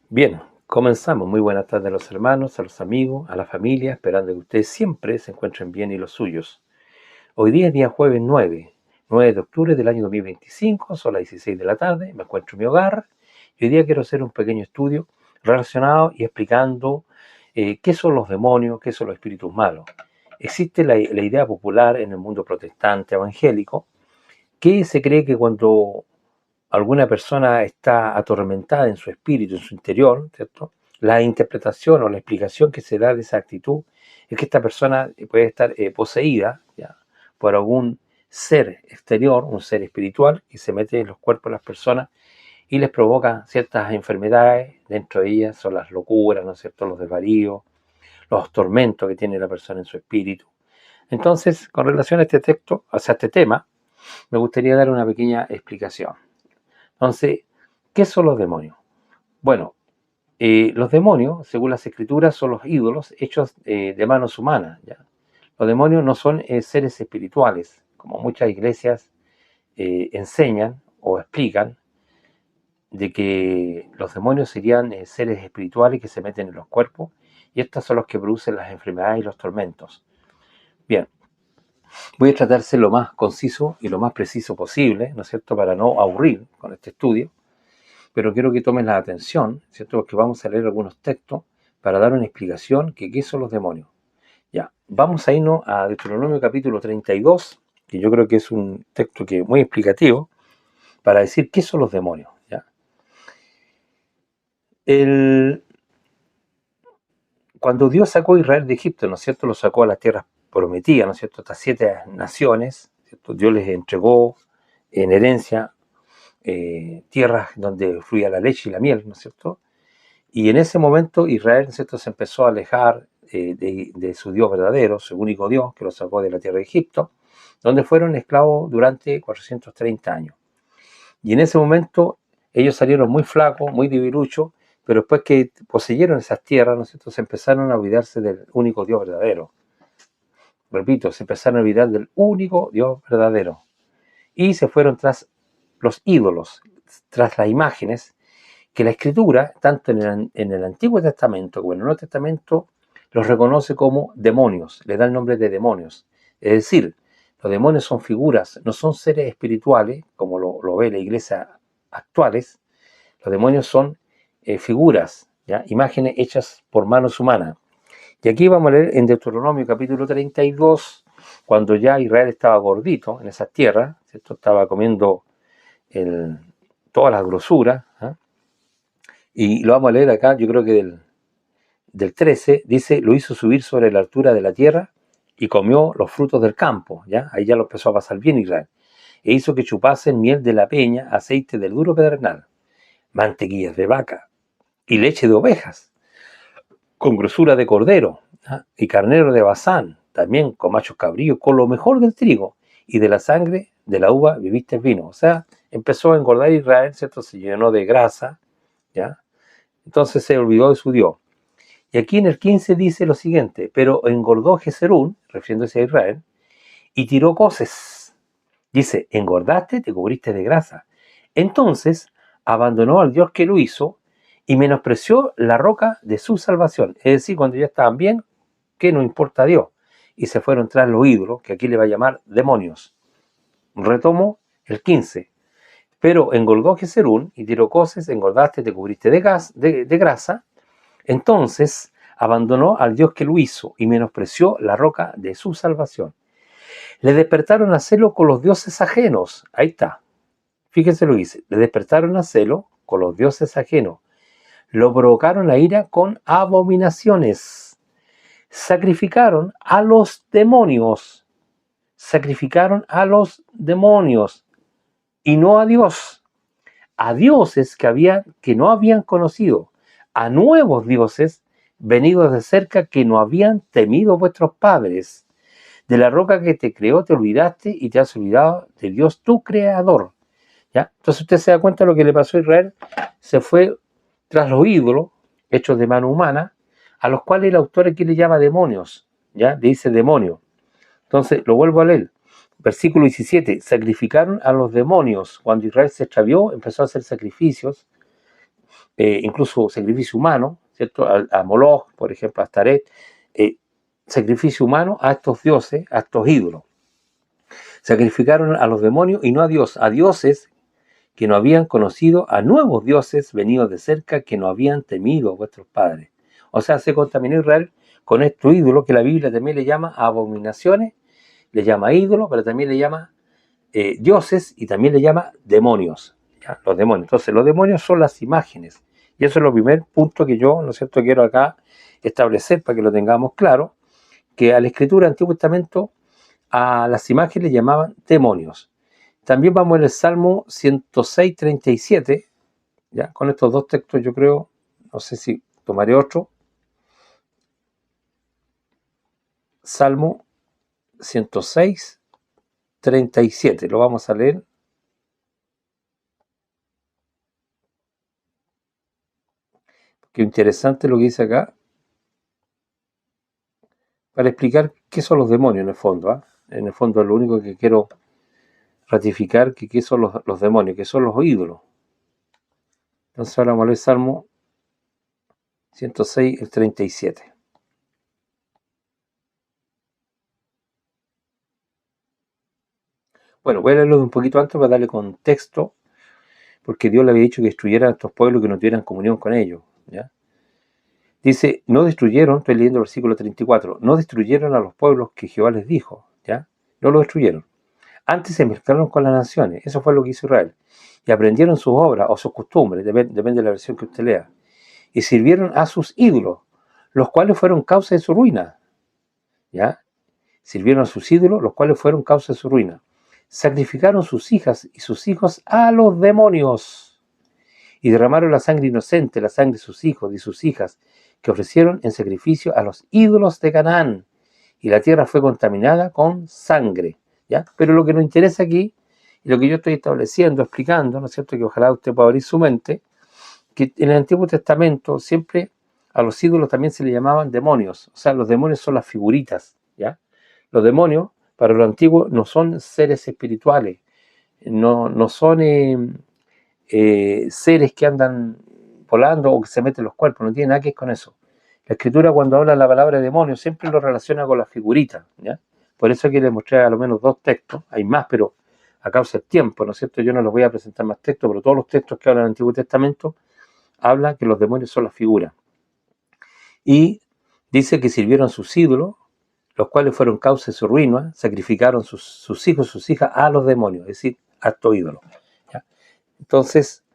Bien, comenzamos. Muy buenas tardes a los hermanos, a los amigos, a la familia, esperando que ustedes siempre se encuentren bien y los suyos. Hoy día es día jueves 9 de octubre del año 2025, son las 16 de la tarde, me encuentro en mi hogar y hoy día quiero hacer un pequeño estudio relacionado y explicando qué son los demonios, qué son los espíritus malos. Existe la idea popular en el mundo protestante evangélico que se cree que cuando alguna persona está atormentada en su espíritu, en su interior, ¿cierto? La interpretación o la explicación que se da de esa actitud es que esta persona puede estar poseída, ¿ya?, por algún ser exterior, un ser espiritual, que se mete en los cuerpos de las personas y les provoca ciertas enfermedades. Dentro de ellas son las locuras, ¿no es cierto?, los desvaríos, los tormentos que tiene la persona en su espíritu. Entonces, con relación a este texto, o sea, a este tema, me gustaría dar una pequeña explicación. Entonces, ¿qué son los demonios? Bueno, los demonios, según las escrituras, son los ídolos hechos de manos humanas, ¿ya? Los demonios no son seres espirituales, como muchas iglesias enseñan o explican, de que los demonios serían seres espirituales que se meten en los cuerpos, y estos son los que producen las enfermedades y los tormentos. Bien, voy a tratar de ser lo más conciso y lo más preciso posible, ¿no es cierto?, para no aburrir con este estudio. Pero quiero que tomen la atención, ¿cierto?, porque vamos a leer algunos textos para dar una explicación que qué son los demonios. Ya, vamos a irnos a Deuteronomio capítulo 32, que yo creo que es un texto que es muy explicativo, para decir qué son los demonios, ¿ya? Cuando Dios sacó a Israel de Egipto, ¿no es cierto?, lo sacó a las tierras prometidas, ¿no es cierto?, estas 7 naciones, ¿cierto? Dios les entregó en herencia tierras donde fluía la leche y la miel, ¿no es cierto? Y en ese momento Israel, ¿cierto?, se empezó a alejar de su Dios verdadero, su único Dios, que lo sacó de la tierra de Egipto, donde fueron esclavos durante 430 años. Y en ese momento ellos salieron muy flacos, muy debiluchos, pero después que poseyeron esas tierras, ¿no es cierto?, se empezaron a olvidarse del único Dios verdadero. Repito, se empezaron a olvidar del único Dios verdadero. Y se fueron tras los ídolos, tras las imágenes, que la Escritura, tanto en el Antiguo Testamento como en el Nuevo Testamento, los reconoce como demonios, le da el nombre de demonios. Es decir, los demonios son figuras, no son seres espirituales, como lo ve la iglesia actuales. Los demonios son figuras, ¿ya?, imágenes hechas por manos humanas. Y aquí vamos a leer en Deuteronomio capítulo 32, cuando ya Israel estaba gordito en esas tierras, ¿cierto?, estaba comiendo todas las grosuras, ¿eh? Y lo vamos a leer acá, yo creo que del 13, dice, lo hizo subir sobre la altura de la tierra y comió los frutos del campo, ¿ya? Ahí ya lo empezó a pasar bien Israel. E hizo que chupasen miel de la peña, aceite del duro pedernal, mantequillas de vaca y leche de ovejas, con grosura de cordero, ¿ah?, y carnero de Basán, también con machos cabríos, con lo mejor del trigo, y de la sangre de la uva bebiste vino. O sea, empezó a engordar Israel, ¿cierto? Se llenó de grasa, ¿ya? Entonces se olvidó de su Dios. Y aquí en el 15 dice lo siguiente, pero engordó Jezerún, refiriéndose a Israel, y tiró coces. Dice, engordaste, te cubriste de grasa. Entonces abandonó al Dios que lo hizo y menospreció la roca de su salvación. Es decir, cuando ya estaban bien, que no importa a Dios. Y se fueron tras los ídolos, que aquí le va a llamar demonios. Retomo el 15. Pero engordó Jezerún y tiró coces, engordaste, te cubriste de grasa. Entonces abandonó al Dios que lo hizo y menospreció la roca de su salvación. Le despertaron a celo con los dioses ajenos. Ahí está. Fíjense lo que dice. Le despertaron a celo con los dioses ajenos. Lo provocaron a ira con abominaciones. Sacrificaron a los demonios. Sacrificaron a los demonios y no a Dios. A dioses que no habían conocido. A nuevos dioses venidos de cerca que no habían temido vuestros padres. De la roca que te creó te olvidaste y te has olvidado de Dios tu creador. ¿Ya? Entonces usted se da cuenta de lo que le pasó a Israel. Se fue tras los ídolos hechos de mano humana, a los cuales el autor aquí le llama demonios, ¿ya? Le dice demonio. Entonces lo vuelvo a leer. Versículo 17, sacrificaron a los demonios. Cuando Israel se extravió, empezó a hacer sacrificios incluso sacrificio humano, ¿cierto? A Moloch, por ejemplo, a Astaret, sacrificio humano a estos dioses, a estos ídolos. Sacrificaron a los demonios y no a Dios, a dioses que no habían conocido, a nuevos dioses venidos de cerca que no habían temido vuestros padres. O sea, se contaminó Israel con estos ídolos que la Biblia también le llama abominaciones, le llama ídolos, pero también le llama dioses y también le llama demonios. ¿Ya? Los demonios. Entonces, los demonios son las imágenes. Y eso es lo primer punto que yo, ¿no es cierto?, quiero acá establecer para que lo tengamos claro, que a la escritura del Antiguo Testamento a las imágenes le llamaban demonios. También vamos en el Salmo 106, 37, ¿ya? Con estos dos textos yo creo, no sé si tomaré otro. Salmo 106, 37, lo vamos a leer. Qué interesante lo que dice acá, para explicar qué son los demonios en el fondo. ¿eh? En el fondo es lo único que quiero ratificar, que qué son los demonios, que son los ídolos. Entonces ahora vamos a leer Salmo 106, el 37. Bueno, voy a leerlo de un poquito antes para darle contexto, porque Dios le había dicho que destruyeran a estos pueblos que no tuvieran comunión con ellos. ¿Ya? Dice, no destruyeron, estoy leyendo el versículo 34, no destruyeron a los pueblos que Jehová les dijo, ¿ya? No lo destruyeron. Antes se mezclaron con las naciones, eso fue lo que hizo Israel, y aprendieron sus obras o sus costumbres, depende de la versión que usted lea, y sirvieron a sus ídolos, los cuales fueron causa de su ruina, ¿ya? Sirvieron a sus ídolos, los cuales fueron causa de su ruina. Sacrificaron sus hijas y sus hijos a los demonios, y derramaron la sangre inocente, la sangre de sus hijos y sus hijas, que ofrecieron en sacrificio a los ídolos de Canaán, y la tierra fue contaminada con sangre. ¿Ya? Pero lo que nos interesa aquí, y lo que yo estoy estableciendo, explicando, ¿no es cierto?, que ojalá usted pueda abrir su mente, que en el Antiguo Testamento siempre a los ídolos también se le llamaban demonios, o sea, los demonios son las figuritas, ¿ya? Los demonios, para los antiguos, no son seres espirituales, no son seres que andan volando o que se meten en los cuerpos, no tiene nada que ver con eso. La escritura, cuando habla la palabra demonio, siempre lo relaciona con las figuritas, ¿ya? Por eso aquí les mostré a lo menos dos textos, hay más, pero a causa del tiempo, ¿no es cierto? Yo no les voy a presentar más textos, pero todos los textos que hablan del Antiguo Testamento hablan que los demonios son las figuras. Y dice que sirvieron sus ídolos, los cuales fueron causa de su ruina, sacrificaron sus hijos, sus hijas a los demonios, es decir, a estos ídolos. ¿Ya? Entonces,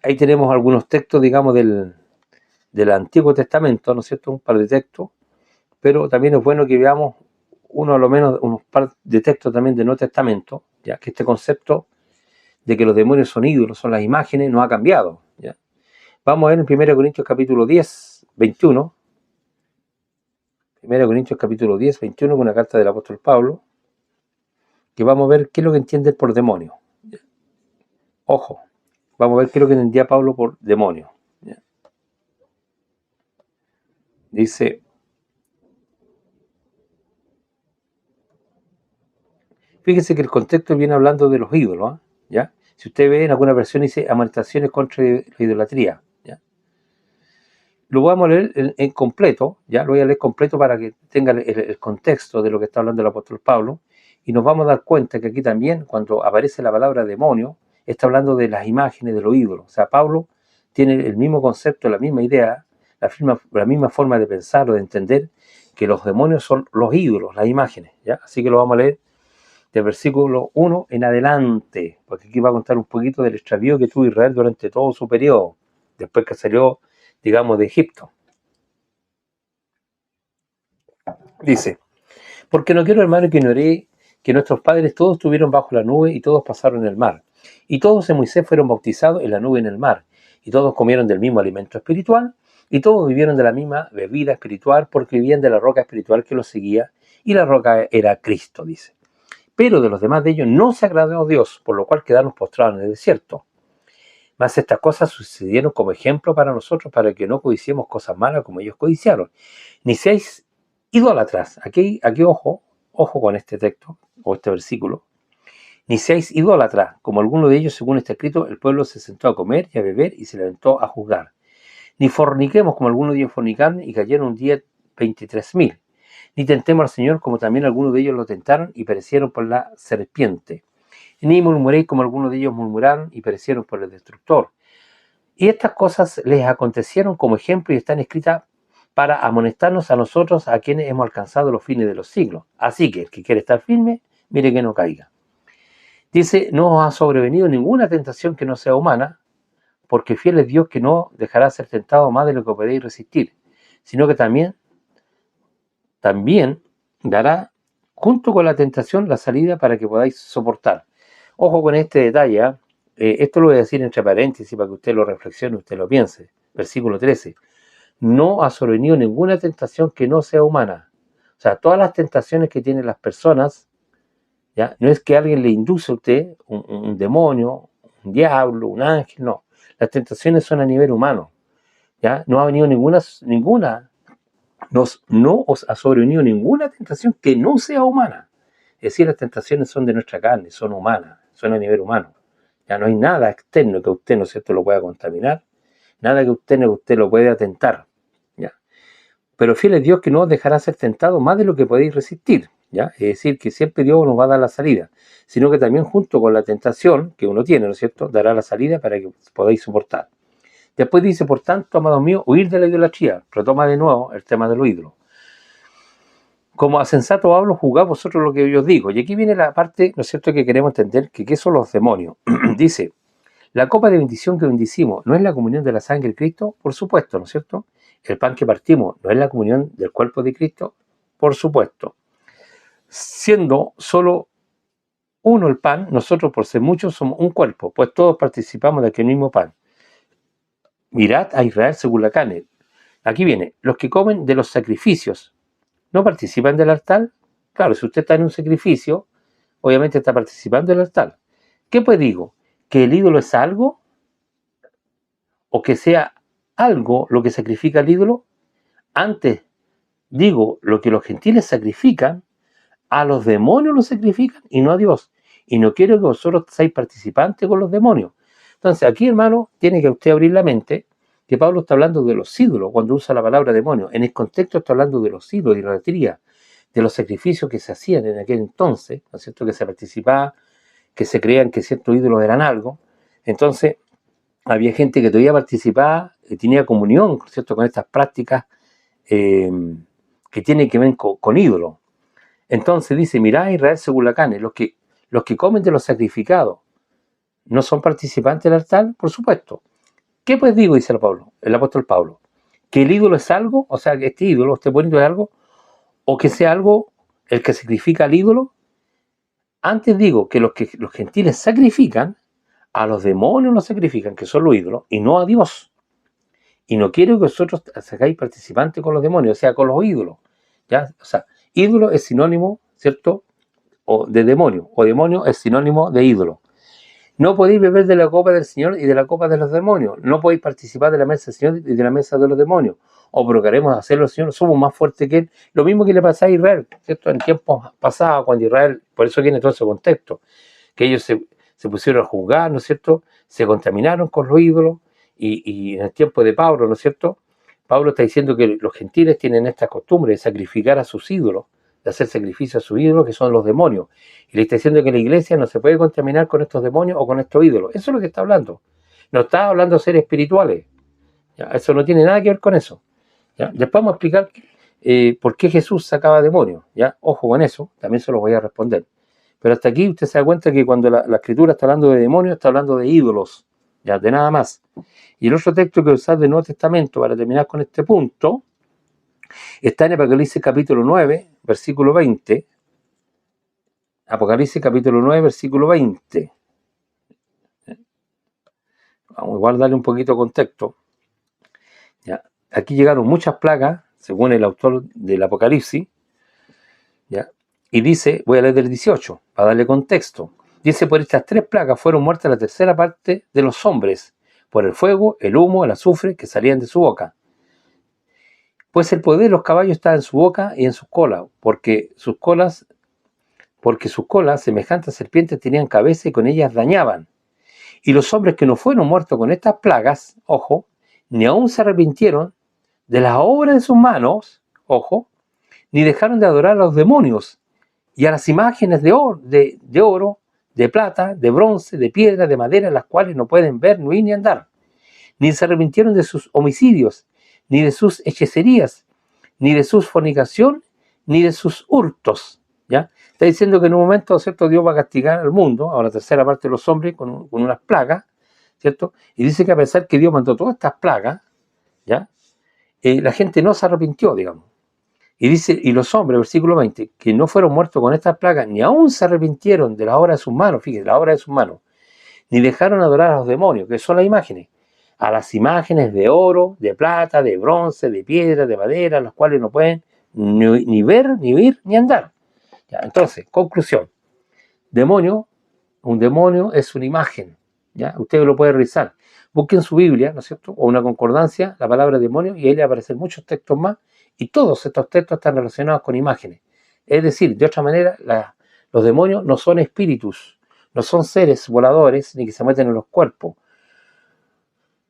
ahí tenemos algunos textos, digamos, del Antiguo Testamento, ¿no es cierto? Un par de textos, pero también es bueno que veamos uno, a lo menos, unos par de textos también del Nuevo Testamento, ya que este concepto de que los demonios son ídolos, son las imágenes, no ha cambiado. ¿Ya? Vamos a ver en 1 Corintios capítulo 10, 21. 1 Corintios capítulo 10, 21, con una carta del apóstol Pablo, que vamos a ver qué es lo que entiende por demonio. ¿Ya? Ojo, vamos a ver qué es lo que entendía Pablo por demonio. ¿Ya? Dice, fíjese que el contexto viene hablando de los ídolos, ¿ya? Si usted ve en alguna versión dice amonestaciones contra la idolatría, ¿ya? Lo vamos a leer en completo, ¿ya? Lo voy a leer completo para que tenga el contexto de lo que está hablando el apóstol Pablo, y nos vamos a dar cuenta que aquí también, cuando aparece la palabra demonio, está hablando de las imágenes, de los ídolos. O sea, Pablo tiene el mismo concepto, la misma idea, la misma forma de pensar o de entender, que los demonios son los ídolos, las imágenes, ¿ya? Así que lo vamos a leer del versículo 1 en adelante, porque aquí va a contar un poquito del extravío que tuvo Israel durante todo su periodo, después que salió, digamos, de Egipto. Dice, porque no quiero, hermano, que ignoré que nuestros padres todos estuvieron bajo la nube y todos pasaron el mar, y todos en Moisés fueron bautizados en la nube y en el mar, y todos comieron del mismo alimento espiritual, y todos vivieron de la misma bebida espiritual, porque vivían de la roca espiritual que los seguía, y la roca era Cristo, dice. Pero de los demás de ellos no se agradó a Dios, por lo cual quedaron postrados en el desierto. Mas estas cosas sucedieron como ejemplo para nosotros, para que no codiciemos cosas malas como ellos codiciaron. Ni seáis idólatras. Aquí ojo con este texto, o este versículo. ni seáis idólatras, como alguno de ellos, según está escrito, el pueblo se sentó a comer y a beber y se levantó a juzgar. Ni forniquemos, como algunos de ellos fornicaron y cayeron un día 23.000. Ni tentemos al Señor, como también algunos de ellos lo tentaron y perecieron por la serpiente. Ni murmuréis, como algunos de ellos murmuraron y perecieron por el destructor. Y estas cosas les acontecieron como ejemplo y están escritas para amonestarnos a nosotros, a quienes hemos alcanzado los fines de los siglos. Así que el que quiere estar firme, mire que no caiga. Dice, no os ha sobrevenido ninguna tentación que no sea humana, porque fiel es Dios que no dejará ser tentado más de lo que podéis resistir, sino que también dará junto con la tentación la salida para que podáis soportar. Ojo con este detalle, ¿eh? Esto lo voy a decir entre paréntesis para que usted lo reflexione, usted lo piense. Versículo 13. No ha sobrevenido ninguna tentación que no sea humana. O sea, todas las tentaciones que tienen las personas, ¿ya? No es que alguien le induce a usted un demonio, un diablo, un ángel, no. Las tentaciones son a nivel humano, ¿ya? No ha venido ninguna no os ha sobrevenido ninguna tentación que no sea humana. Es decir, las tentaciones son de nuestra carne, son humanas, son a nivel humano. Ya no hay nada externo que usted, ¿no es cierto?, lo pueda contaminar, nada que usted lo puede atentar. ¿Ya? Pero fiel es Dios que no os dejará ser tentado más de lo que podéis resistir. ¿Ya? Es decir, que siempre Dios nos va a dar la salida, sino que también junto con la tentación que uno tiene, ¿no es cierto?, dará la salida para que podáis soportar. Después dice, por tanto, amados míos, huir de la idolatría. Retoma de nuevo el tema de los ídolos. Como a sensato hablo, juzgad vosotros lo que yo os digo. Y aquí viene la parte, ¿no es cierto?, que queremos entender, que ¿qué son los demonios? Dice, la copa de bendición que bendicimos, ¿no es la comunión de la sangre de Cristo? Por supuesto, ¿no es cierto? El pan que partimos, ¿no es la comunión del cuerpo de Cristo? Por supuesto. Siendo solo uno el pan, nosotros por ser muchos somos un cuerpo, pues todos participamos de aquel mismo pan. Mirad a Israel según la carne. Aquí viene, los que comen de los sacrificios, ¿no participan del altar? Claro, si usted está en un sacrificio, obviamente está participando del altar. ¿Qué pues digo? ¿Que el ídolo es algo? ¿O que sea algo lo que sacrifica el ídolo? Antes digo, lo que los gentiles sacrifican, a los demonios los sacrifican y no a Dios. Y no quiero que vosotros seáis participantes con los demonios. Entonces aquí, hermano, tiene que usted abrir la mente que Pablo está hablando de los ídolos cuando usa la palabra demonio. En el contexto está hablando de los ídolos, de la idolatría, de los sacrificios que se hacían en aquel entonces, ¿no es cierto?, que se participaba, que se creían que ciertos ídolos eran algo. Entonces había gente que todavía participaba, tenía comunión, ¿no es cierto?, con estas prácticas que tienen que ver con ídolos. Entonces dice, mirad a Israel según la carne, los que comen de los sacrificados, ¿no son participantes del altar? Por supuesto. ¿Qué pues digo? Dice el apóstol Pablo. ¿Que el ídolo es algo? O sea, que este ídolo, este bonito es algo, o que sea algo el que sacrifica al ídolo. Antes digo que los gentiles sacrifican, a los demonios los sacrifican, que son los ídolos, y no a Dios. Y no quiero que vosotros seáis participantes con los demonios, o sea, con los ídolos. ¿Ya? O sea, ídolo es sinónimo, ¿cierto?, o de demonio, o demonio es sinónimo de ídolo. No podéis beber de la copa del Señor y de la copa de los demonios. No podéis participar de la mesa del Señor y de la mesa de los demonios. O provocaremos a hacerlo, Señor, somos más fuertes que Él. Lo mismo que le pasa a Israel, ¿cierto? En tiempos pasados, cuando Israel, por eso viene todo ese contexto, que ellos se pusieron a juzgar, ¿no es cierto? Se contaminaron con los ídolos, y en el tiempo de Pablo, ¿no es cierto?, Pablo está diciendo que los gentiles tienen esta costumbre de sacrificar a sus ídolos, de hacer sacrificio a sus ídolos, que son los demonios. Y le está diciendo que la iglesia no se puede contaminar con estos demonios o con estos ídolos. Eso es lo que está hablando. No está hablando de seres espirituales. ¿Ya? Eso no tiene nada que ver con eso. ¿Ya? Después vamos a explicar por qué Jesús sacaba demonios. ¿Ya? Ojo con eso, también se los voy a responder. Pero hasta aquí usted se da cuenta que cuando la escritura está hablando de demonios, está hablando de ídolos, ya, de nada más. Y el otro texto que usar del Nuevo Testamento para terminar con este punto está en Apocalipsis capítulo 9, versículo 20. Apocalipsis capítulo 9, versículo 20. Vamos igual a darle un poquito de contexto. ¿Ya? Aquí llegaron muchas plagas, según el autor del Apocalipsis. ¿Ya? Y dice, voy a leer del 18, para darle contexto. Dice, por estas 3 plagas fueron muertas la tercera parte de los hombres, por el fuego, el humo, el azufre que salían de su boca. Pues el poder de los caballos estaba en su boca y en sus colas, porque sus colas porque sus colas, semejantes a serpientes, tenían cabeza y con ellas dañaban. Y los hombres que no fueron muertos con estas plagas, ojo, ni aún se arrepintieron de las obras de sus manos, ojo, ni dejaron de adorar a los demonios y a las imágenes de oro, de plata, de bronce, de piedra, de madera, las cuales no pueden ver, ni oír, ni andar. Ni se arrepintieron de sus homicidios, ni de sus hechicerías, ni de su fornicación, ni de sus hurtos. ¿Ya? Está diciendo que en un momento, ¿cierto?, Dios va a castigar al mundo, a la tercera parte de los hombres, con unas plagas, ¿cierto? Y dice que a pesar que Dios mandó todas estas plagas, ¿ya? La gente no se arrepintió, digamos. Y dice, y los hombres, versículo 20, que no fueron muertos con estas plagas, ni aún se arrepintieron de la obra de sus manos, fíjense, la obra de sus manos, ni dejaron adorar a los demonios, que son las imágenes, a las imágenes de oro, de plata, de bronce, de piedra, de madera, las cuales no pueden ni ver, ni oír, ni andar. ¿Ya? Entonces, conclusión, un demonio es una imagen, ¿ya? Usted lo puede revisar, busquen su Biblia, ¿no es cierto?, o una concordancia, la palabra demonio, y ahí le aparecen muchos textos más, y todos estos textos están relacionados con imágenes. Es decir, de otra manera, los demonios no son espíritus, no son seres voladores, ni que se meten en los cuerpos.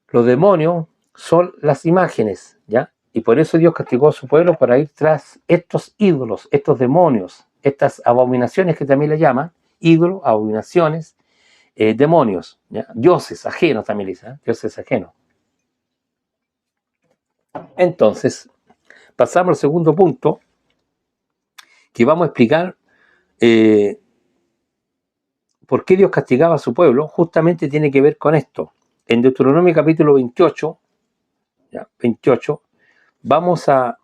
Los demonios son las imágenes, ¿ya? Y por eso Dios castigó a su pueblo para ir tras estos ídolos, estos demonios, estas abominaciones que también le llaman, ídolos, abominaciones, demonios, ¿ya? Dioses ajenos también le dicen, dioses ajenos. Entonces, pasamos al segundo punto, que vamos a explicar por qué Dios castigaba a su pueblo. Justamente tiene que ver con esto. En Deuteronomio capítulo 28, ¿ya? 28, vamos a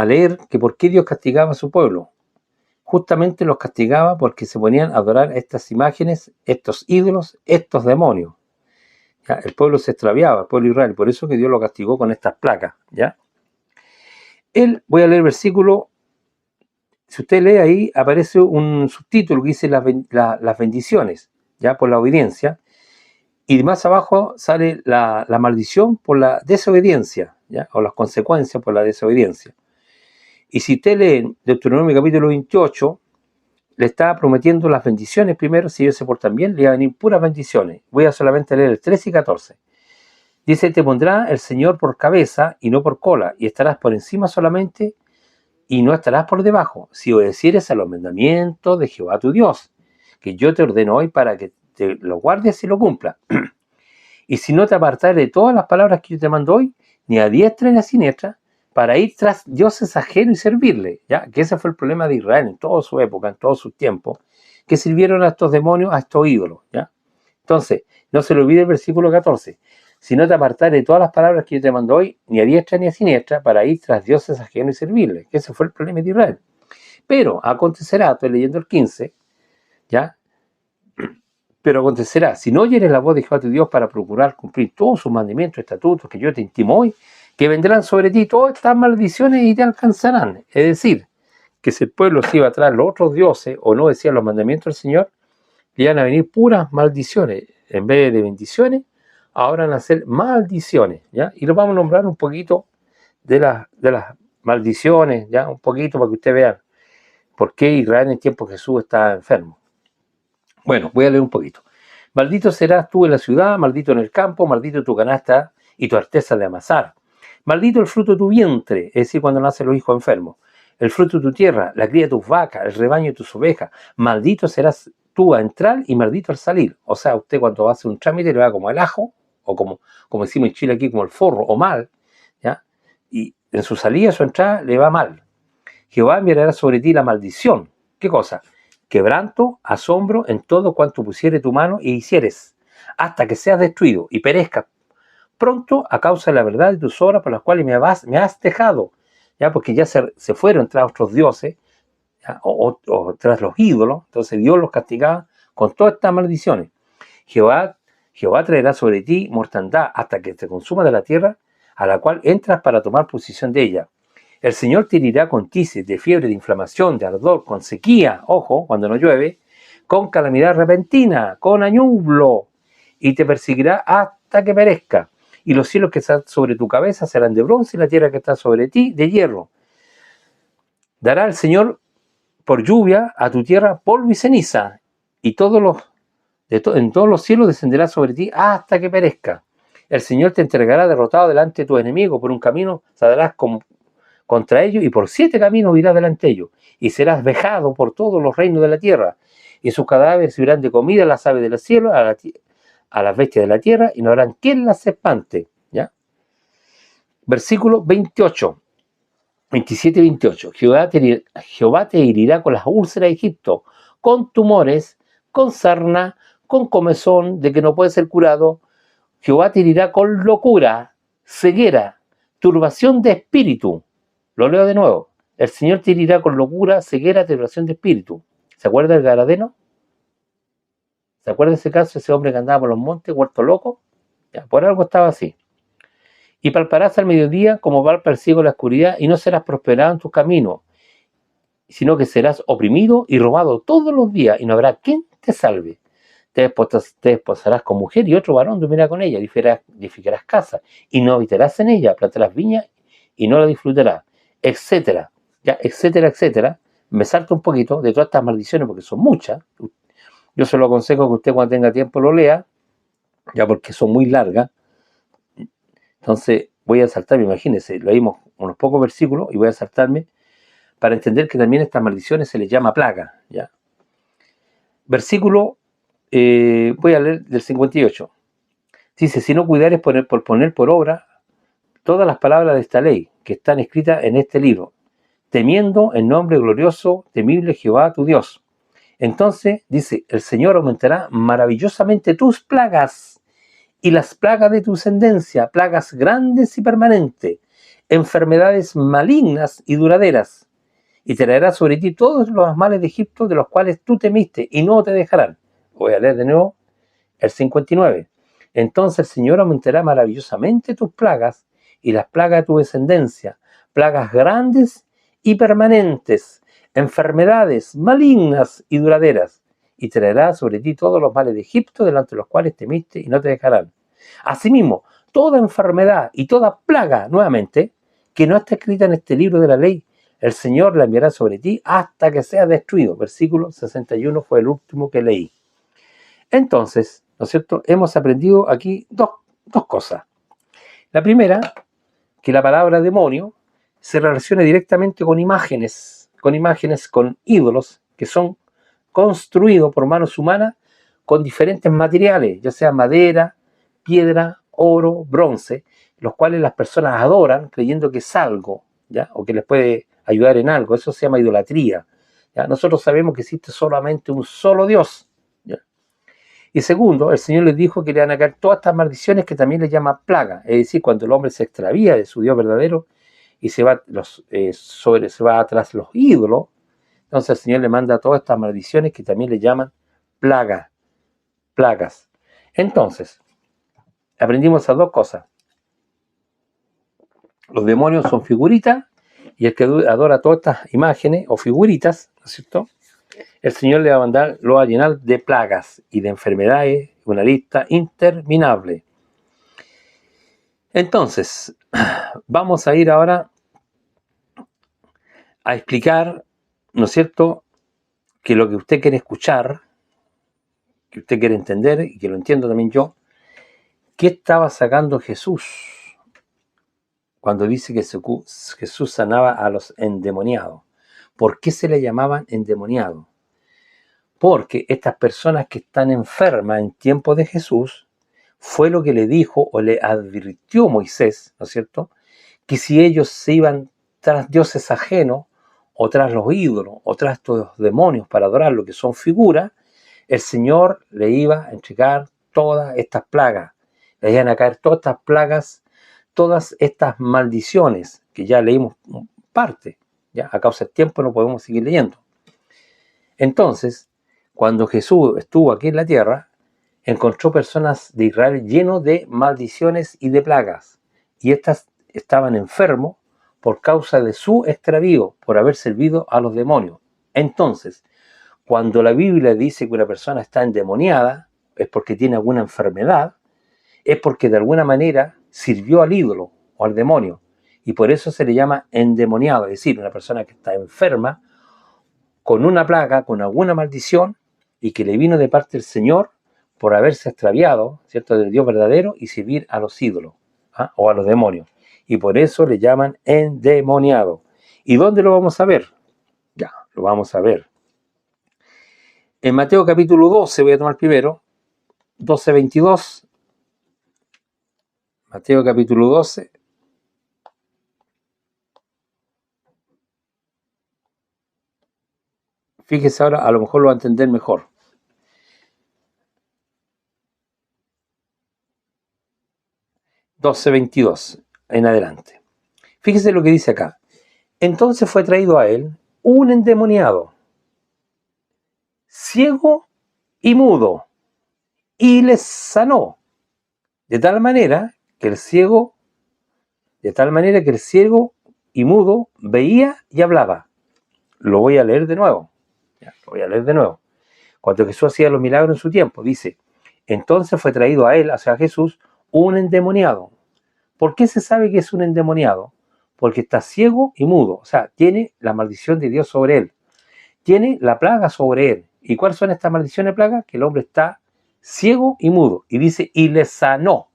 leer que por qué Dios castigaba a su pueblo. Justamente los castigaba porque se ponían a adorar estas imágenes, estos ídolos, estos demonios. ¿Ya? El pueblo se extraviaba, el pueblo de Israel, por eso que Dios lo castigó con estas placas, ¿ya? Voy a leer el versículo, si usted lee ahí, aparece un subtítulo que dice las bendiciones, ¿ya?, por la obediencia, y más abajo sale la maldición por la desobediencia, ¿ya?, o las consecuencias por la desobediencia. Y si usted lee Deuteronomio capítulo 28, le está prometiendo las bendiciones primero. Si ellos se portan bien, le van a venir puras bendiciones. Voy a solamente leer el 13 y 14. Dice, te pondrá el Señor por cabeza y no por cola, y estarás por encima solamente y no estarás por debajo, si obedecieres a los mandamientos de Jehová tu Dios, que yo te ordeno hoy para que te lo guardes y lo cumplas. Y si no te apartares de todas las palabras que yo te mando hoy, ni a diestra ni a siniestra, para ir tras dioses ajenos y servirle, ¿ya? Que ese fue el problema de Israel en toda su época, en todos sus tiempos, que sirvieron a estos demonios, a estos ídolos, ¿ya? Entonces, no se le olvide el versículo 14. Si no te apartares de todas las palabras que yo te mando hoy, ni a diestra ni a siniestra, para ir tras dioses ajenos y servirle, que ese fue el problema de Israel. Pero acontecerá, estoy leyendo el 15, ¿ya? Pero acontecerá, si no oyeres la voz de Jehová tu Dios para procurar cumplir todos sus mandamientos, estatutos que yo te intimo hoy, que vendrán sobre ti todas estas maldiciones y te alcanzarán. Es decir, que si el pueblo se iba atrás los otros dioses o no decía los mandamientos del Señor, le iban a venir puras maldiciones. En vez de bendiciones, ahora van a ser maldiciones, ¿ya? Y lo vamos a nombrar un poquito de las maldiciones, ¿ya? Un poquito para que ustedes vean por qué Israel en el tiempo de Jesús estaba enfermo. Bueno, voy a leer un poquito. Maldito serás tú en la ciudad, maldito en el campo, maldito tu canasta y tu arteza de amasar. Maldito el fruto de tu vientre, es decir, cuando nacen los hijos enfermos. El fruto de tu tierra, la cría de tus vacas, el rebaño de tus ovejas. Maldito serás tú a entrar y maldito al salir. O sea, usted cuando va a hacer un trámite le va como el ajo, o como decimos en Chile aquí, como el forro, o mal, ¿ya? Y en su salida, su entrada, le va mal. Jehová enviará sobre ti la maldición. ¿Qué cosa? Quebranto, asombro en todo cuanto pusiere tu mano y hicieres, hasta que seas destruido y perezcas pronto a causa de la verdad de tus obras por las cuales me has dejado, ¿ya? Porque ya se fueron tras otros dioses, ¿ya? O tras los ídolos. Entonces Dios los castigaba con todas estas maldiciones. Jehová traerá sobre ti mortandad hasta que te consuma de la tierra a la cual entras para tomar posesión de ella. El Señor te herirá con tisis, de fiebre, de inflamación, de ardor, con sequía, ojo, cuando no llueve, con calamidad repentina, con añublo, y te perseguirá hasta que perezca. Y los cielos que están sobre tu cabeza serán de bronce, y la tierra que está sobre ti de hierro. Dará el Señor por lluvia a tu tierra polvo y ceniza, y en todos los cielos descenderá sobre ti hasta que perezca. El Señor te entregará derrotado delante de tus enemigos, por un camino saldrás contra ellos, y por 7 caminos irás delante de ellos, y serás vejado por todos los reinos de la tierra, y sus cadáveres servirán de comida a las aves del cielo, a las bestias de la tierra, y no habrán quien las espante. ¿Ya? Versículo 28. 27 y 28. Jehová te herirá con las úlceras de Egipto, con tumores, con sarna, con comezón de que no puede ser curado. Jehová te herirá con locura, ceguera, turbación de espíritu. Lo leo de nuevo. El Señor te herirá con locura, ceguera, turbación de espíritu. ¿Se acuerda del Garadeno? ¿Se acuerda de ese caso, ese hombre que andaba por los montes, huerto loco? Ya, por algo estaba así. Y palparás al mediodía como palpa el ciego en la oscuridad, y no serás prosperado en tus caminos, sino que serás oprimido y robado todos los días, y no habrá quien te salve. Te desposarás con mujer, y otro varón dormirá con ella, edificarás casa, y no habitarás en ella, plantarás viñas, y no la disfrutarás, etcétera. Ya, etcétera, etcétera. Me salto un poquito de todas estas maldiciones, porque son muchas. Yo se lo aconsejo que usted cuando tenga tiempo lo lea, ya porque son muy largas. Entonces voy a saltarme, imagínense, leímos unos pocos versículos y voy a saltarme para entender que también estas maldiciones se les llama plaga. ¿Ya? Versículo, voy a leer del 58. Dice, si no cuidares por poner por obra todas las palabras de esta ley que están escritas en este libro, temiendo el nombre glorioso, temible Jehová tu Dios. Entonces, dice, el Señor aumentará maravillosamente tus plagas y las plagas de tu descendencia, plagas grandes y permanentes, enfermedades malignas y duraderas, y traerá sobre ti todos los males de Egipto de los cuales tú temiste, y no te dejarán. Voy a leer de nuevo el 59. Entonces el Señor aumentará maravillosamente tus plagas y las plagas de tu descendencia, plagas grandes y permanentes, enfermedades malignas y duraderas, y traerá sobre ti todos los males de Egipto delante de los cuales temiste, y no te dejarán. Asimismo, toda enfermedad y toda plaga, nuevamente, que no está escrita en este libro de la ley, el Señor la enviará sobre ti hasta que sea destruido. Versículo 61 fue el último que leí. Entonces, ¿no es cierto? Hemos aprendido aquí dos cosas. La primera, que la palabra demonio se relaciona directamente con imágenes, con ídolos que son construidos por manos humanas con diferentes materiales, ya sea madera, piedra, oro, bronce, los cuales las personas adoran creyendo que es algo, ¿ya? O que les puede ayudar en algo. Eso se llama idolatría. ¿Ya? Nosotros sabemos que existe solamente un solo Dios. ¿Ya? Y segundo, el Señor les dijo que le van a caer todas estas maldiciones que también le llama plaga. Es decir, cuando el hombre se extravía de su Dios verdadero y se va tras los ídolos, entonces el Señor le manda todas estas maldiciones que también le llaman plagas. Entonces, aprendimos esas dos cosas. Los demonios son figuritas, y el que adora todas estas imágenes o figuritas, ¿no es cierto? El Señor le va a mandar, lo va a llenar de plagas y de enfermedades, una lista interminable. Entonces, vamos a ir ahora a explicar, ¿no es cierto?, que lo que usted quiere escuchar, que usted quiere entender, y que lo entiendo también yo, ¿qué estaba sacando Jesús cuando dice que Jesús sanaba a los endemoniados? ¿Por qué se le llamaban endemoniados? Porque estas personas que están enfermas en tiempos de Jesús, fue lo que le dijo o le advirtió Moisés, ¿no es cierto?, que si ellos se iban tras dioses ajenos, o tras los ídolos, o tras estos demonios para adorar lo que son figuras, el Señor le iba a entregar todas estas plagas, le iban a caer todas estas plagas, todas estas maldiciones, que ya leímos parte, ya a causa del tiempo no podemos seguir leyendo. Entonces, cuando Jesús estuvo aquí en la tierra, encontró personas de Israel llenos de maldiciones y de plagas, y estas estaban enfermos por causa de su extravío, por haber servido a los demonios. Entonces, cuando la Biblia dice que una persona está endemoniada, es porque tiene alguna enfermedad, es porque de alguna manera sirvió al ídolo o al demonio, y por eso se le llama endemoniado, es decir, una persona que está enferma con una plaga, con alguna maldición, y que le vino de parte del Señor por haberse extraviado, ¿cierto?, del Dios verdadero y servir a los ídolos, ¿ah?, o a los demonios. Y por eso le llaman endemoniado. ¿Y dónde lo vamos a ver? Ya, lo vamos a ver. En Mateo capítulo 12, voy a tomar primero, 12:22. Mateo capítulo 12. Fíjese ahora, a lo mejor lo va a entender mejor. 12:22 en adelante. Fíjese lo que dice acá. Entonces fue traído a él un endemoniado, ciego y mudo, y le sanó, de tal manera que el ciego y mudo veía y hablaba. Lo voy a leer de nuevo. Ya, lo voy a leer de nuevo. Cuando Jesús hacía los milagros en su tiempo, dice, entonces fue traído a él, o sea, a Jesús, un endemoniado. ¿Por qué se sabe que es un endemoniado? Porque está ciego y mudo, o sea, tiene la maldición de Dios sobre él, tiene la plaga sobre él. ¿Y cuáles son estas maldiciones y plagas? Que el hombre está ciego y mudo. Y dice, y le sanó.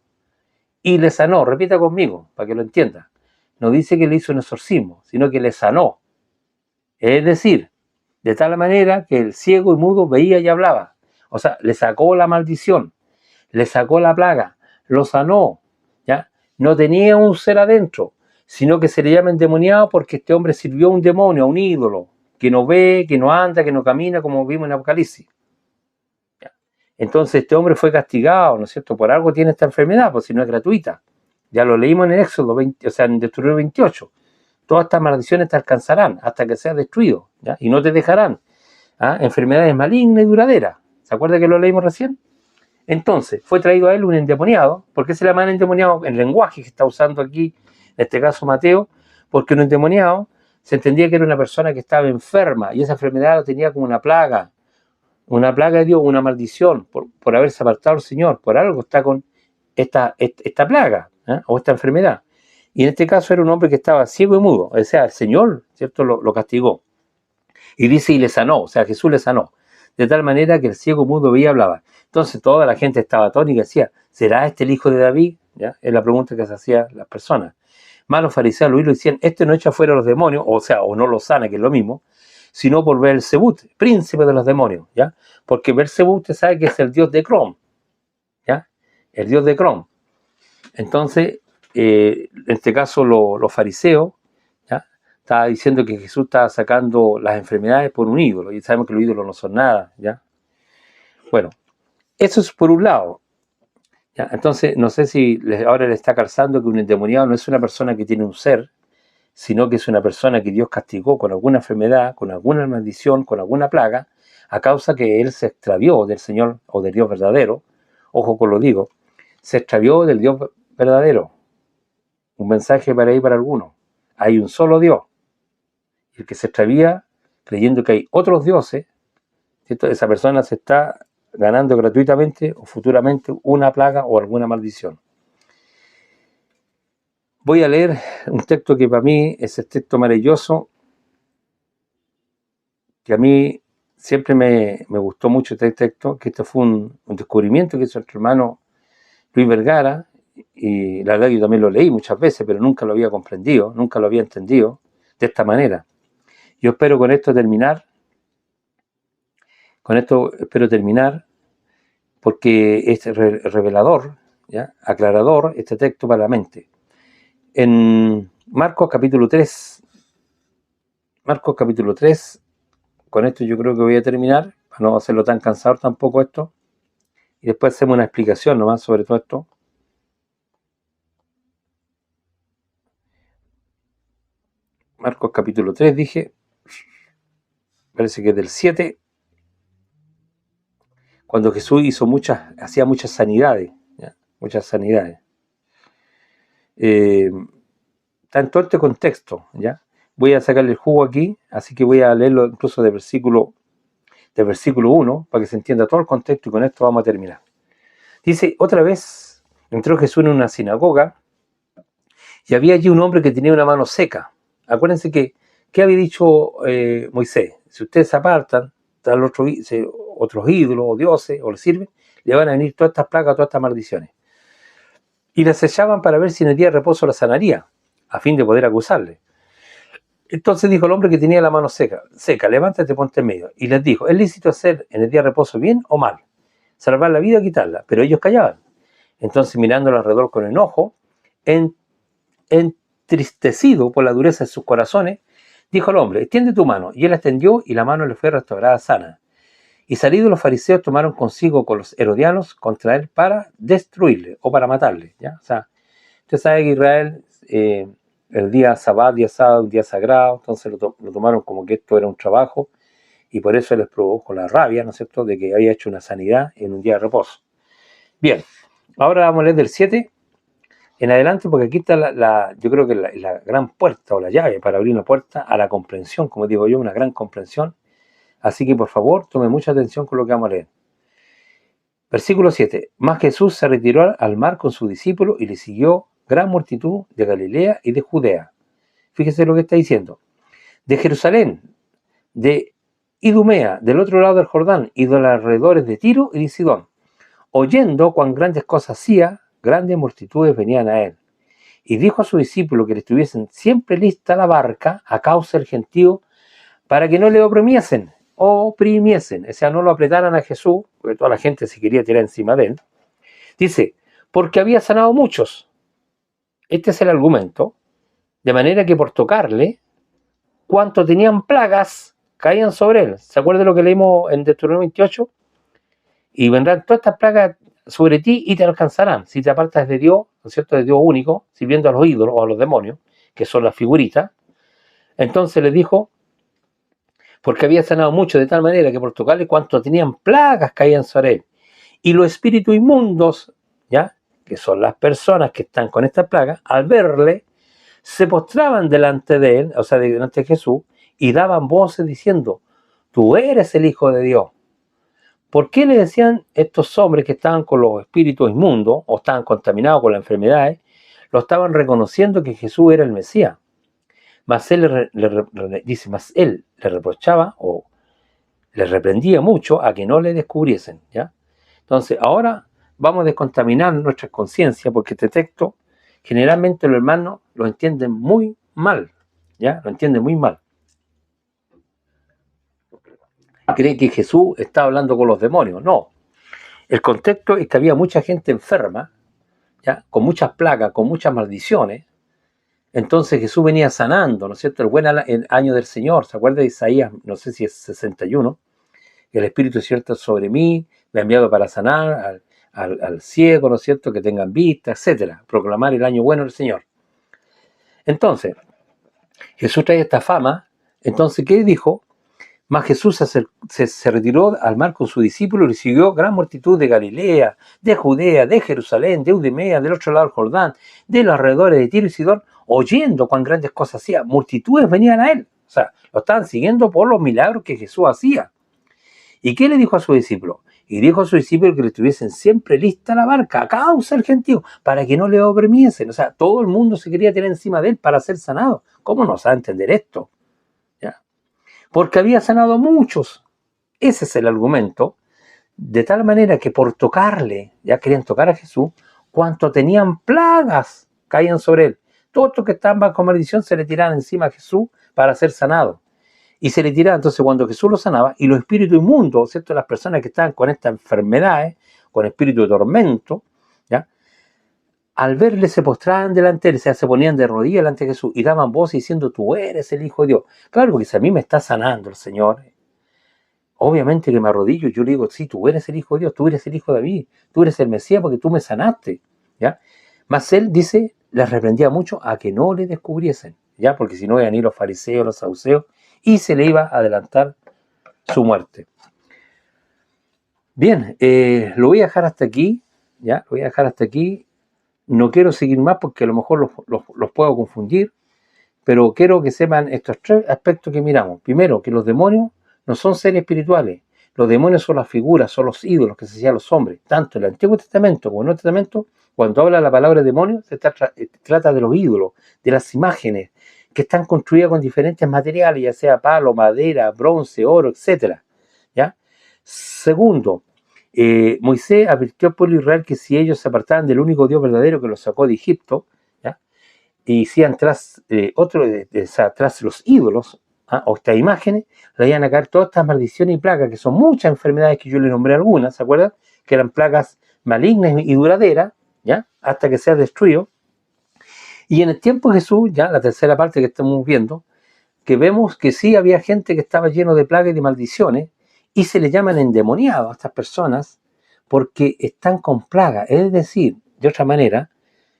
Y le sanó, repita conmigo, para que lo entienda. No dice que le hizo un exorcismo, sino que le sanó. Es decir, de tal manera que el ciego y mudo veía y hablaba. O sea, le sacó la maldición, le sacó la plaga, lo sanó, ¿ya? No tenía un ser adentro, sino que se le llama endemoniado porque este hombre sirvió a un demonio, a un ídolo, que no ve, que no anda, que no camina, como vimos en Apocalipsis. ¿Ya? Entonces este hombre fue castigado, ¿no es cierto? Por algo tiene esta enfermedad, pues si no es gratuita. Ya lo leímos en Éxodo 20, o sea, en Deuteronomio 28. Todas estas maldiciones te alcanzarán hasta que seas destruido, ¿ya? Y no te dejarán. ¿Ah? Enfermedades malignas y duraderas. ¿Se acuerda que lo leímos recién? Entonces, fue traído a él un endemoniado. ¿Por qué se le llama endemoniado? En el lenguaje que está usando aquí, en este caso Mateo, porque un endemoniado se entendía que era una persona que estaba enferma y esa enfermedad lo tenía como una plaga de Dios, una maldición por haberse apartado del Señor, por algo está con esta plaga, ¿eh?, o esta enfermedad. Y en este caso era un hombre que estaba ciego y mudo, o sea, el Señor, ¿cierto?, lo castigó. Y dice, y le sanó, o sea, Jesús le sanó, de tal manera que el ciego mudo veía y hablaba. Entonces toda la gente estaba atónica y decía, ¿será este el hijo de David? ¿Ya? Es la pregunta que se hacían las personas. Más los fariseos lo decían, este no echa fuera a los demonios, o sea, o no los sana, que es lo mismo, sino por Beelzebú, príncipe de los demonios, ¿ya? Porque Beelzebú, usted sabe que es el dios de Crom, ¿ya? El dios de Crom. Entonces, en este caso los fariseos, ¿ya?, estaba diciendo que Jesús estaba sacando las enfermedades por un ídolo, y sabemos que los ídolos no son nada, ¿ya? Bueno, eso es por un lado, ¿ya? Entonces, no sé si ahora le está calzando que un endemoniado no es una persona que tiene un ser, sino que es una persona que Dios castigó con alguna enfermedad, con alguna maldición, con alguna plaga, a causa que él se extravió del Señor o del Dios verdadero. Ojo con lo digo, se extravió del Dios verdadero. Un mensaje para ahí para algunos. Hay un solo Dios. Y el que se extravía creyendo que hay otros dioses, ¿cierto?, esa persona se está ganando gratuitamente o futuramente una plaga o alguna maldición. Voy a leer un texto que para mí es el texto maravilloso, que a mí siempre me gustó mucho este texto, que esto fue un descubrimiento que hizo nuestro hermano Luis Vergara, y la verdad yo también lo leí muchas veces, pero nunca lo había comprendido, nunca lo había entendido de esta manera. Yo espero con esto terminar, porque es revelador, ¿ya?, aclarador este texto para la mente. En Marcos capítulo 3, con esto yo creo que voy a terminar, para no hacerlo tan cansado tampoco esto, y después hacemos una explicación nomás sobre todo esto. Marcos capítulo 3 dije, parece que es del 7, cuando Jesús hacía muchas sanidades, ¿ya?, muchas sanidades. Está en todo este contexto, ¿ya? Voy a sacarle el jugo aquí, así que voy a leerlo incluso del versículo 1, para que se entienda todo el contexto, y con esto vamos a terminar. Dice, otra vez entró Jesús en una sinagoga, y había allí un hombre que tenía una mano seca. Acuérdense que ¿qué había dicho Moisés? Si ustedes se apartan, tal otros ídolos o dioses, o les sirven, le van a venir todas estas plagas, todas estas maldiciones. Y les echaban para ver si en el día de reposo la sanaría, a fin de poder acusarle. Entonces dijo el hombre que tenía la mano seca, levántate, ponte en medio. Y les dijo, ¿es lícito hacer en el día de reposo bien o mal? Salvar la vida o quitarla. Pero ellos callaban. Entonces mirándolo alrededor con enojo, entristecido por la dureza de sus corazones, dijo el hombre, extiende tu mano. Y él la extendió y la mano le fue restaurada sana. Y salidos los fariseos tomaron consigo con los herodianos contra él para destruirle o para matarle. ¿Ya? O sea, usted sabe que Israel, el día sábado, un día sagrado, entonces lo tomaron como que esto era un trabajo y por eso les produjo la rabia, ¿no es cierto?, de que había hecho una sanidad en un día de reposo. Bien, ahora vamos a leer del 7 en adelante, porque aquí está yo creo que la gran puerta o la llave para abrir una puerta a la comprensión, como digo yo, una gran comprensión. Así que por favor, tome mucha atención con lo que vamos a leer. Versículo 7. Mas Jesús se retiró al mar con sus discípulos y le siguió gran multitud de Galilea y de Judea. Fíjese lo que está diciendo. De Jerusalén, de Idumea, del otro lado del Jordán, y de los alrededores de Tiro y de Sidón. Oyendo cuán grandes cosas hacía, grandes multitudes venían a él. Y dijo a sus discípulos que le estuviesen siempre lista la barca a causa del gentío, para que no le oprimiesen, o sea, no lo apretaran a Jesús, porque toda la gente se quería tirar encima de él. Dice, porque había sanado muchos. Este es el argumento, de manera que por tocarle, cuanto tenían plagas, caían sobre él. ¿Se acuerdan de lo que leímos en Deuteronomio 28? Y vendrán todas estas plagas sobre ti y te alcanzarán, si te apartas de Dios, ¿no es cierto?, de Dios único, sirviendo a los ídolos o a los demonios, que son las figuritas. Entonces les dijo, porque había sanado mucho de tal manera que por tocarle cuanto tenían plagas caían sobre él. Y los espíritus inmundos, ¿ya?, que son las personas que están con esta plaga, al verle, se postraban delante de él, o sea, delante de Jesús, y daban voces diciendo, tú eres el Hijo de Dios. ¿Por qué le decían estos hombres que estaban con los espíritus inmundos, o estaban contaminados con las enfermedades? Lo estaban reconociendo que Jesús era el Mesías. Mas él le reprochaba o le reprendía mucho a que no le descubriesen, ¿ya? Entonces, ahora vamos a descontaminar nuestra conciencia, porque este texto, generalmente los hermanos lo entienden muy mal, ¿ya? Lo entienden muy mal. Creen que Jesús está hablando con los demonios. No. El contexto es que había mucha gente enferma, ¿ya?, con muchas plagas, con muchas maldiciones. Entonces Jesús venía sanando, ¿no es cierto?, el buen año del Señor. ¿Se acuerda de Isaías? No sé si es 61. El Espíritu es cierto sobre mí, me ha enviado para sanar al ciego, ¿no es cierto?, que tengan vista, etcétera. Proclamar el año bueno del Señor. Entonces, Jesús trae esta fama. Entonces, ¿qué dijo? Mas Jesús se retiró al mar con sus discípulos y le siguió gran multitud de Galilea, de Judea, de Jerusalén, de Idumea, del otro lado del Jordán, de los alrededores de Tiro y Sidón, oyendo cuán grandes cosas hacía. Multitudes venían a él. O sea, lo estaban siguiendo por los milagros que Jesús hacía. ¿Y qué le dijo a sus discípulos? Y dijo a sus discípulos que le estuviesen siempre lista la barca a causa del gentío, para que no le oprimiesen. O sea, todo el mundo se quería tirar encima de él para ser sanado. ¿Cómo no sabe entender esto? ¿Ya? Porque había sanado a muchos. Ese es el argumento. De tal manera que por tocarle, ya querían tocar a Jesús, cuanto tenían plagas caían sobre él. Todos los que estaban bajo maldición se le tiraban encima a Jesús para ser sanado. Y se le tiraba. Entonces cuando Jesús lo sanaba, y los espíritus inmundos, ¿cierto?, las personas que estaban con estas enfermedades, con espíritu de tormento, ¿ya?, al verle se postraban delante de él, o sea, se ponían de rodillas delante de Jesús y daban voz diciendo, tú eres el Hijo de Dios. Claro, porque si a mí me está sanando el Señor, obviamente que me arrodillo y yo le digo, sí, tú eres el Hijo de Dios, tú eres el Hijo de David, tú eres el Mesías porque tú me sanaste, ¿ya? Mas él, dice, les reprendía mucho a que no le descubriesen, ¿ya? Porque si no iban a ir los fariseos, los saduceos, y se le iba a adelantar su muerte. Bien, lo voy a dejar hasta aquí, ¿ya? Lo voy a dejar hasta aquí. No quiero seguir más porque a lo mejor los puedo confundir, pero quiero que sepan estos tres aspectos que miramos. Primero, que los demonios no son seres espirituales. Los demonios son las figuras, son los ídolos que se hacían los hombres. Tanto en el Antiguo Testamento como en el Nuevo Testamento, cuando habla la palabra demonio, se trata de los ídolos, de las imágenes que están construidas con diferentes materiales, ya sea palo, madera, bronce, oro, etcétera, ¿ya? Segundo, Moisés advirtió al pueblo de Israel que si ellos se apartaban del único Dios verdadero que los sacó de Egipto, ¿ya? Y hicían tras tras los ídolos, ¿ah? O estas imágenes, le iban a caer todas estas maldiciones y plagas, que son muchas enfermedades que yo les nombré algunas, ¿se acuerdan? Que eran plagas malignas y duraderas, ¿ya? Hasta que sea destruido. Y en el tiempo de Jesús, ya la tercera parte que estamos viendo, que vemos que sí había gente que estaba lleno de plagas y de maldiciones, y se le llaman endemoniados a estas personas porque están con plagas. Es decir, de otra manera,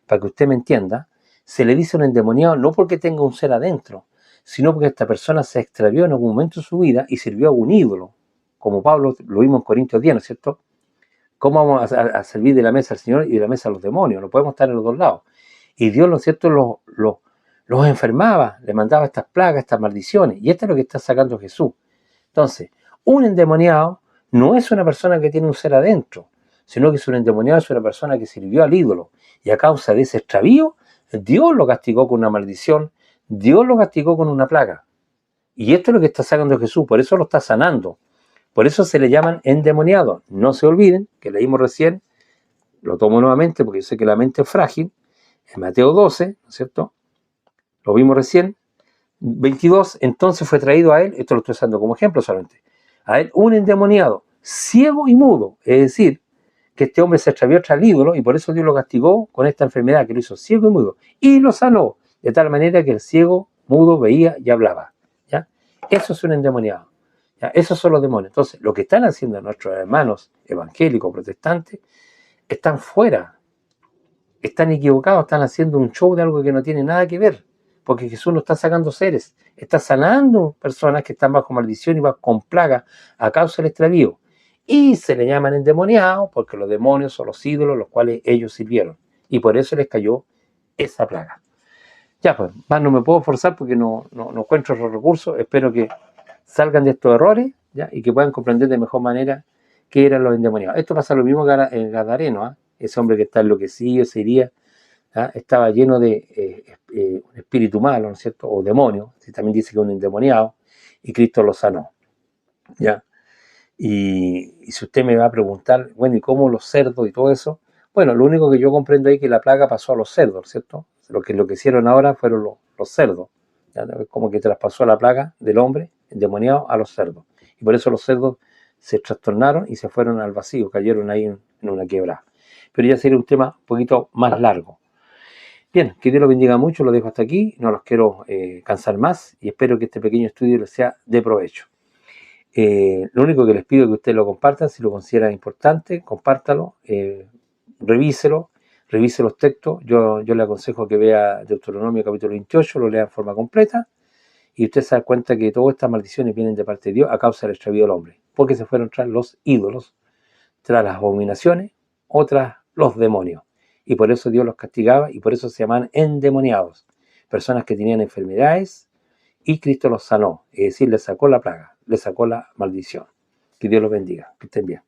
para que usted me entienda, se le dice un endemoniado no porque tenga un ser adentro, sino porque esta persona se extravió en algún momento de su vida y sirvió a un ídolo, como Pablo lo vimos en Corintios 10, ¿no es cierto? ¿Cómo vamos a servir de la mesa al Señor y de la mesa a los demonios? No podemos estar en los dos lados. Y Dios, ¿no es cierto?, los enfermaba, le mandaba estas plagas, estas maldiciones. Y esto es lo que está sacando Jesús. Entonces, un endemoniado no es una persona que tiene un ser adentro, sino que es un endemoniado, es una persona que sirvió al ídolo. Y a causa de ese extravío, Dios lo castigó con una maldición, Dios lo castigó con una plaga. Y esto es lo que está sacando Jesús, por eso lo está sanando. Por eso se le llaman endemoniados. No se olviden, que leímos recién, lo tomo nuevamente porque yo sé que la mente es frágil, en Mateo 12, ¿no es cierto? Lo vimos recién, 22, entonces fue traído a él, esto lo estoy usando como ejemplo solamente, a él un endemoniado, ciego y mudo, es decir, que este hombre se extravió tras el ídolo y por eso Dios lo castigó con esta enfermedad que lo hizo ciego y mudo, y lo sanó, de tal manera que el ciego, mudo, veía y hablaba, ¿ya? Eso es un endemoniado, ¿ya? Esos son los demonios. Entonces, lo que están haciendo nuestros hermanos evangélicos, protestantes, están fuera, están equivocados, están haciendo un show de algo que no tiene nada que ver, porque Jesús no está sacando seres, está sanando personas que están bajo maldición y bajo con plaga a causa del extravío. Y se le llaman endemoniados porque los demonios son los ídolos los cuales ellos sirvieron. Y por eso les cayó esa plaga. Ya, pues, más no me puedo forzar porque no encuentro otros recursos. Espero que salgan de estos errores, ¿ya? Y que puedan comprender de mejor manera qué eran los endemoniados. Esto pasa lo mismo que en Gadareno, ¿eh? Ese hombre que está enloquecido, se iría, ¿ah? Estaba lleno de un espíritu malo, ¿no es cierto? O demonio, también dice que es un endemoniado, y Cristo lo sanó, ¿ya? Y si usted me va a preguntar, bueno, ¿y cómo los cerdos y todo eso? Bueno, lo único que yo comprendo ahí es que la plaga pasó a los cerdos, ¿cierto? Lo que hicieron ahora fueron los cerdos, ¿ya? Como que traspasó la plaga del hombre endemoniado a los cerdos. Y por eso los cerdos se trastornaron y se fueron al vacío, cayeron ahí en una quebrada. Pero ya sería un tema un poquito más largo. Bien, que Dios los bendiga mucho, lo dejo hasta aquí, no los quiero cansar más y espero que este pequeño estudio les sea de provecho. Lo único que les pido es que ustedes lo compartan, si lo consideran importante, compártalo, revíselo, revise los textos. Yo le aconsejo que vea Deuteronomio capítulo 28, lo lea en forma completa y usted se da cuenta que todas estas maldiciones vienen de parte de Dios a causa del extravío del hombre, porque se fueron tras los ídolos, tras las abominaciones o tras los demonios. Y por eso Dios los castigaba y por eso se llaman endemoniados, personas que tenían enfermedades y Cristo los sanó, es decir, les sacó la plaga, les sacó la maldición. Que Dios los bendiga, que estén bien.